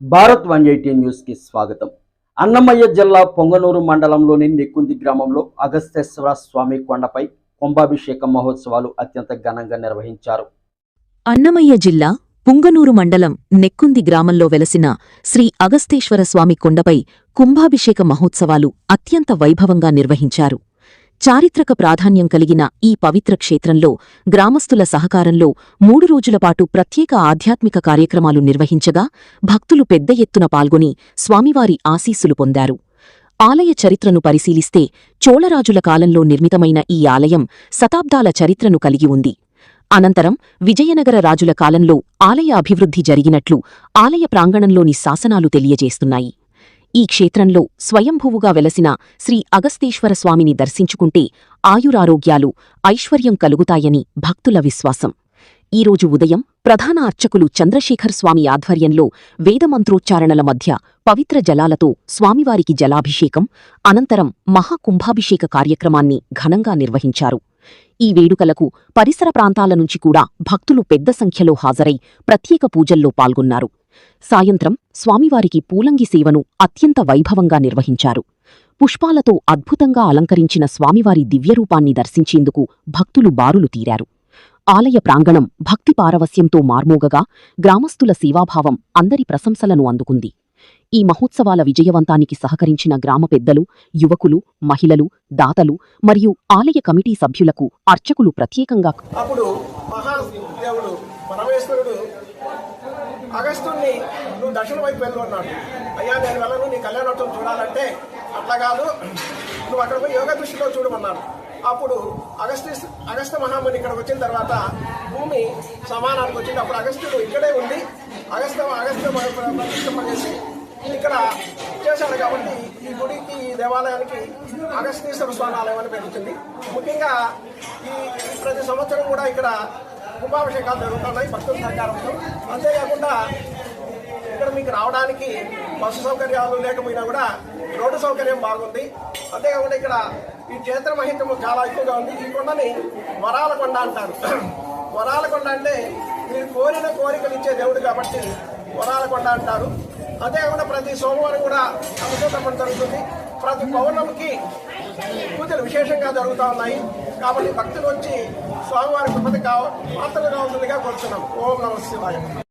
Bharat 180 news కి స్వాగతం. అన్నమయ్య జిల్లా పొంగనూరు మండలంలోని నెక్కుంది గ్రామంలో అగస్తేశ్వర స్వామి కొండపై కుంభాభిషేక మహోత్సవాలు అత్యంత ఘనంగా నిర్వహించారు. అన్నమయ్య జిల్లా పుంగనూరు మండలం నెక్కుంది గ్రామంలో వెలసిన శ్రీ అగస్తేశ్వర స్వామి కొండపై కుంభాభిషేక మహోత్సవాలు అత్యంత వైభవంగా నిర్వహించారు. చారిత్రక ప్రాధాన్యం కలిగిన ఈ పవిత్ర క్షేత్రంలో గ్రామస్తుల సహకారంలో 3 రోజులపాటు ప్రత్యేక ఆధ్యాత్మిక కార్యక్రమాలు నిర్వహించగా భక్తులు పెద్ద ఎత్తున పాల్గొని స్వామివారి ఆశీస్సులు పొందారు. ఆలయ చరిత్రను పరిశీలిస్తే చోళరాజుల కాలంలో నిర్మితమైన ఈ ఆలయం శతాబ్దాల చరిత్రను కలిగి ఉంది. అనంతరం విజయనగర రాజుల కాలంలో ఆలయ అభివృద్ధి జరిగినట్లు ఆలయ ప్రాంగణంలోని శాసనాలు తెలియజేస్తున్నాయి. ఈ క్షేత్రంలో స్వయంభువుగా వెలసిన శ్రీ అగస్తేశ్వర స్వామిని దర్శించుకుంటే ఆయురారోగ్యాలు, ఐశ్వర్యం కలుగుతాయని భక్తుల విశ్వాసం. ఈరోజు ఉదయం ప్రధాన అర్చకులు చంద్రశేఖర్ స్వామి ఆధ్వర్యంలో వేదమంత్రోచ్చారణల మధ్య పవిత్ర జలాలతో స్వామివారికి జలాభిషేకం, అనంతరం మహాకుంభాభిషేక కార్యక్రమాన్ని ఘనంగా నిర్వహించారు. ఈ వేడుకలకు పరిసర ప్రాంతాల నుంచి కూడా భక్తులు పెద్ద సంఖ్యలో హాజరై ప్రత్యేక పూజల్లో పాల్గొన్నారు. సాయంత్రం స్వామివారికి పూలంగి సేవను అత్యంత వైభవంగా నిర్వహించారు. పుష్పాలతో అద్భుతంగా అలంకరించిన స్వామివారి దివ్యరూపాన్ని దర్శించేందుకు భక్తులు బారులు తీరారు. ఆలయ ప్రాంగణం భక్తి పారవస్యంతో మార్మోగగా గ్రామస్తుల సేవాభావం అందరి ప్రశంసలను అందుకుంది. ఈ మహోత్సవాల విజయవంతానికి సహకరించిన గ్రామ పెద్దలు, యువకులు, మహిళలు, దాతలు మరియు ఆలయ కమిటీ సభ్యులకు అర్చకులు ప్రత్యేకంగా అగస్తుని నువ్వు దక్షిణ వైపు వెళ్ళున్నాడు. అయ్యా నేను వెళ్ళను, నీ కళ్యాణోత్సవం చూడాలంటే అట్లా కాదు, నువ్వు అక్కడ పోయి యోగ దృష్టిలో చూడమన్నాడు. అప్పుడు అగస్త్య మహాముని ఇక్కడికి వచ్చిన తర్వాత భూమి సమానానికి వచ్చింది. అప్పుడు అగస్త్యుడు ఇక్కడే ఉండి అగస్త్య ప్రతిష్ఠింపజేసి ఇక్కడ చేశాడు. కాబట్టి ఈ గుడికి, ఈ దేవాలయానికి అగస్తేశ్వర స్వామి ఆలయం అని పెరుగుతుంది. ముఖ్యంగా ఈ ప్రతి సంవత్సరం కూడా ఇక్కడ కుంభాభిషేకాలు జరుగుతున్నాయి భక్తుల సహకారంతో. అంతేకాకుండా ఇక్కడ మీకు రావడానికి బస్సు సౌకర్యాలు లేకపోయినా కూడా రోడ్డు సౌకర్యం బాగుంది. అంతేకాకుండా ఇక్కడ ఈ క్షేత్ర మహిత్యం చాలా ఎక్కువగా ఉంది. ఈ కొండని వరాల కొండ అంటారు. వరాల కొండ అంటే మీరు కోరిన కోరికలు ఇచ్చే దేవుడు కాబట్టి వరాల కొండ అంటారు. అంతేకాకుండా ప్రతి సోమవారం కూడా అభిషేకం జరుగుతుంది. ప్రతి పౌర్ణమికి పూజలు విశేషంగా జరుగుతూ ఉన్నాయి. కాబట్టి భక్తులు వచ్చి స్వామివారి కృపతి మాత్రలు కావాల్సిందిగా కోరుతున్నాం. ఓం నమః శివాయ.